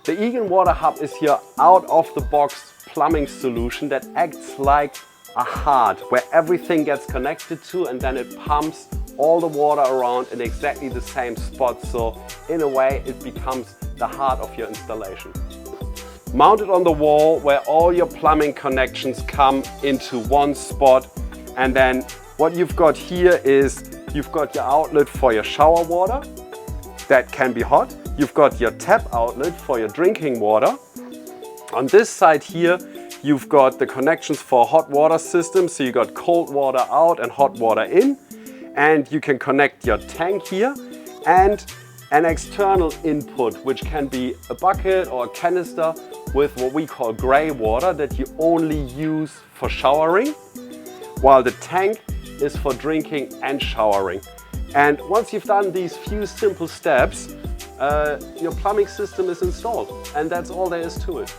The Egon water hub is your out-of-the-box plumbing solution that acts like a heart where everything gets connected to, and then it pumps all the water around in exactly the same spot. So in a way it becomes the heart of your installation. Mounted on the wall where all your plumbing connections come into one spot, and then what you've got here is you've got your outlet for your shower water that can be hot. You've got your tap outlet for your drinking water. On this side here you've got the connections for a hot water system, so you got cold water out and hot water in, and you can connect your tank here and an external input, which can be a bucket or a canister with what we call grey water that you only use for showering, while the tank is for drinking and showering. And once you've done these few simple steps, your plumbing system is installed, and that's all there is to it.